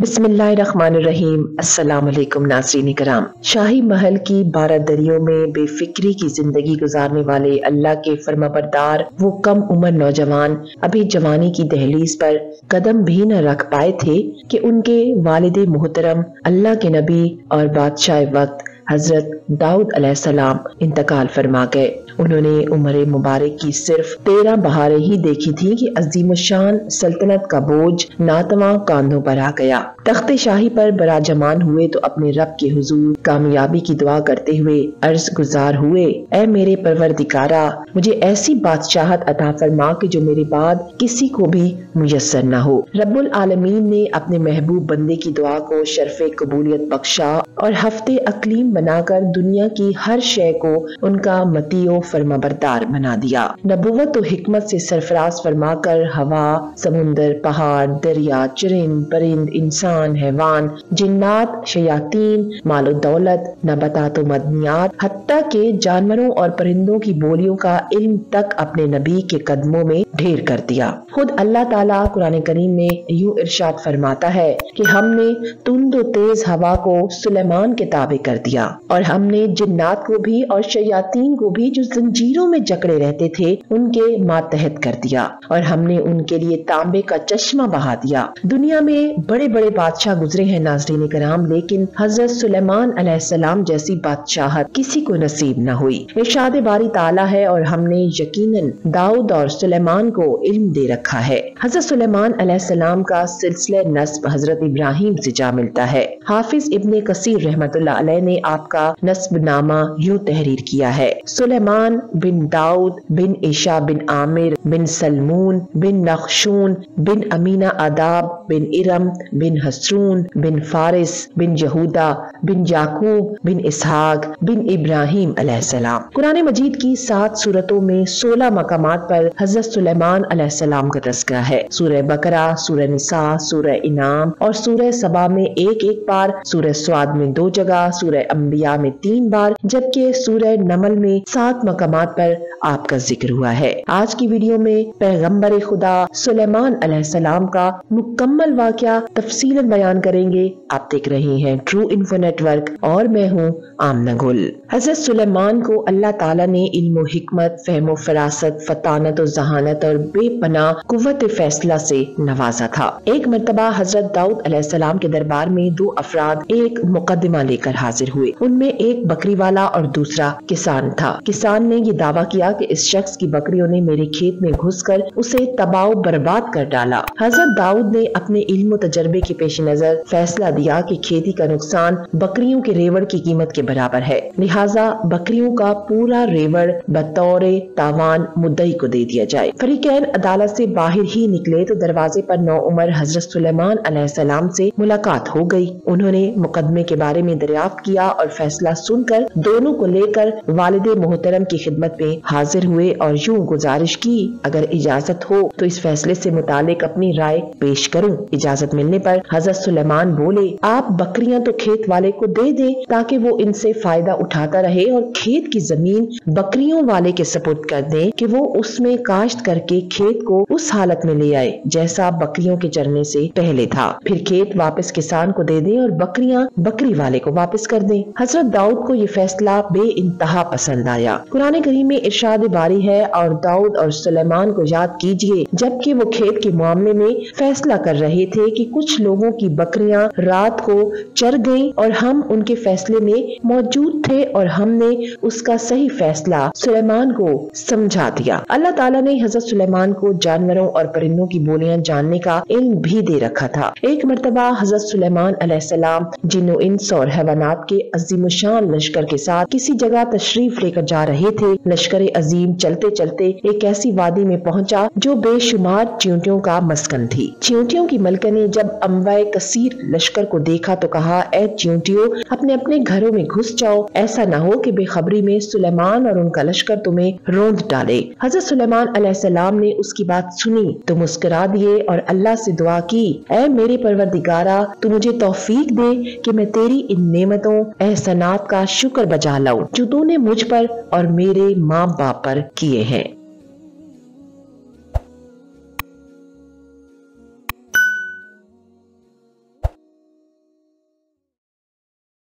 बिस्मिल्लाहिर्रहमानिर्रहीम। अस्सलाम वालेकुम नाज़रीन करम। शाही महल की 12 दरियों में बेफिक्री की जिंदगी गुजारने वाले अल्लाह के फर्माबरदार वो कम उम्र नौजवान अभी जवानी की दहलीज पर कदम भी न रख पाए थे कि उनके वालिद मोहतरम अल्लाह के नबी और बादशाह वक्त हजरत दाऊद अलैहिस्सलाम इंतकाल फरमा गए। उन्होंने उम्र मुबारक की सिर्फ 13 बहारें ही देखी थी कि अजीमुशान सल्तनत का बोझ नातवा कांधों पर आ गया। तख्ते शाही पर बराजमान हुए तो अपने रब के हुजूर कामयाबी की दुआ करते हुए अर्ज गुजार हुए, ऐ मेरे परवरदिगारा, मुझे ऐसी बादशाहत अता फरमा कि जो मेरे बाद किसी को भी मुयस्सर न हो। रब्बुल आलमीन ने अपने महबूब बंदे की दुआ को शर्फे कबूलियत बख्शा और हफ्ते अकलीम बनाकर दुनिया की हर शय को उनका मतीओ फरमाबरदार बना दिया। नबुव्वत और हिकमत से सरफराज फरमाकर हवा, समुंदर, पहाड़, दरिया, चरिंद परिंद, इंसान, हैवान, जिन्नात, शयातीन, मालो दौलत, नबातात और मदनियात, हत्ता के जानवरों और परिंदों की बोलियों का इल्म तक अपने नबी के कदमों में ढेर कर दिया। खुद अल्लाह ताला कुरान करीम में यूं इरशाद फरमाता है कि हमने तुंद तेज हवा को सुलेमान के ताबे कर दिया और हमने जिन्नात को भी और शयातीन को भी जो जंजीरों में जकड़े रहते थे उनके मातहत कर दिया और हमने उनके लिए तांबे का चश्मा बहा दिया। दुनिया में बड़े बड़े बादशाह गुजरे हैं नाज़रीन कराम, लेकिन हजरत सुलेमान अलैहिस्सलाम जैसी बादशाहत किसी को नसीब न हुई। इरशाद बारी ताला है, और हमने यकीनन दाऊद और सुलेमान को इल्म दे रखा है। हजरत सुलेमान अलैहिस्सलाम का सिलसिला नस्ब हजरत इब्राहिम से जा मिलता है। हाफिज इब्ने कसीर रहमतुल्लाह अलैह ने आपका नस्ब नामा यूं तहरीर किया है, सुलेमान बिन दाऊद बिन ईशा बिन आमिर बिन सलमून बिन नखशून बिन अमीना आदाब बिन इरम बिन हसरून बिन फारिस बिन यहूदा बिन याकूब बिन इसहाक बिन इब्राहिम अलैहिस्सलाम। कुरान मजीद की 7 सूरतों में 16 मकामात पर हजरत सुलेमान अलैहिस्सलाम का तज़किरा है। सूरह बकरा, सूरह निसा, सूरह इनाम और सूरह सबा में एक बार, सूरह स्वाद में 2 जगह, सूरह अंबिया में 3 बार, जबकि सूरह नमल में 7 मकामात पर आपका जिक्र हुआ है। आज की वीडियो में पैगंबर खुदा सुलेमान अलैहिस्सलाम का मुकम्मल वाक़या तफसीलन बयान करेंगे। आप देख रहे हैं ट्रू इन्फो नेटवर्क और मैं हूँ आमना गुल। हजरत सुलेमान को अल्लाह ताला ने इल्म हिकमत, फहम फरासत, फतानत और जहानत और बेपनाह कुव्वत फैसला से नवाजा था। एक मर्तबा हजरत दाऊद अलैहिस्सलाम के दरबार में 2 अफराद एक मुकदमा लेकर हाजिर हुए। उनमें एक बकरी वाला और दूसरा किसान था। किसान ने ये दावा किया कि इस शख्स की बकरियों ने मेरे खेत में घुसकर उसे तबाह बर्बाद कर डाला। हजरत दाऊद ने अपने इल्म तजर्बे के पेश नजर फैसला दिया कि खेती का नुकसान बकरियों के रेवड़ की कीमत के बराबर है, लिहाजा बकरियों का पूरा रेवड़ बतौर तावान मुद्दई को दे दिया जाए। फरीकैन अदालत से बाहर ही निकले तो दरवाजे पर नौउमर हजरत सुलेमान अलैहिस्सलाम से मुलाकात हो गई। उन्होंने मुकदमे के बारे में दरियाफ्त किया और फैसला सुनकर दोनों को लेकर वालिद मोहतरम की खिदमत में हाजिर हुए और यूं गुजारिश की, अगर इजाजत हो तो इस फैसले से मुतालिक अपनी राय पेश करूं। इजाजत मिलने पर हजरत सुलेमान बोले, आप बकरियां तो खेत वाले को दे दें ताकि वो इनसे फायदा उठाता रहे और खेत की जमीन बकरियों वाले के सपुर्द कर दें कि वो उसमें काश्त करके खेत को उस हालत में ले आए जैसा बकरियों के चरने से पहले था। फिर खेत वापस किसान को दे दें और बकरियां बकरी वाले को वापस कर दें। हजरत दाऊद को ये फैसला बेइंतहा पसंद आया। कुरान करीम में इरशाद बारी है, और दाऊद और सुलेमान को याद कीजिए जबकि वो खेत के मामले में फैसला कर रहे थे कि कुछ लोगों की बकरियां रात को चर गईं और हम उनके फैसले में मौजूद थे और हमने उसका सही फैसला सुलेमान को समझा दिया। अल्लाह ताला ने हजरत सुलेमान को जानवरों और परिंदों की बोलियां जानने का इल्म भी दे रखा था। एक मर्तबा हजरत सुलेमान अलैहिस्सलाम जिन्नो इंस और हैवानात के अजीमुशान लश्कर के साथ किसी जगह तशरीफ लेकर जा रहे थे। लश्कर अजीम चलते चलते एक ऐसी वादी में पहुंचा जो बेशुमार चींटियों का मस्कन थी। चींटियों की मलका ने जब अम्बाए कसीर लश्कर को देखा तो कहा, ऐ चींटियों, अपने अपने घरों में घुस जाओ, ऐसा न हो कि बेखबरी में सुलेमान और उनका लश्कर तुम्हें रोंद डाले। हजरत सुलेमान अलैहिस्सलाम ने उसकी बात सुनी तो मुस्कुरा दिए और अल्लाह से दुआ की, ऐ मेरे परवरदिगारा, तू मुझे तौफीक दे कि मैं तेरी इन नेमतों एहसानात का शुक्र बजा लाऊं जो तूने मुझ पर और मेरे माँ बाप पर किए हैं।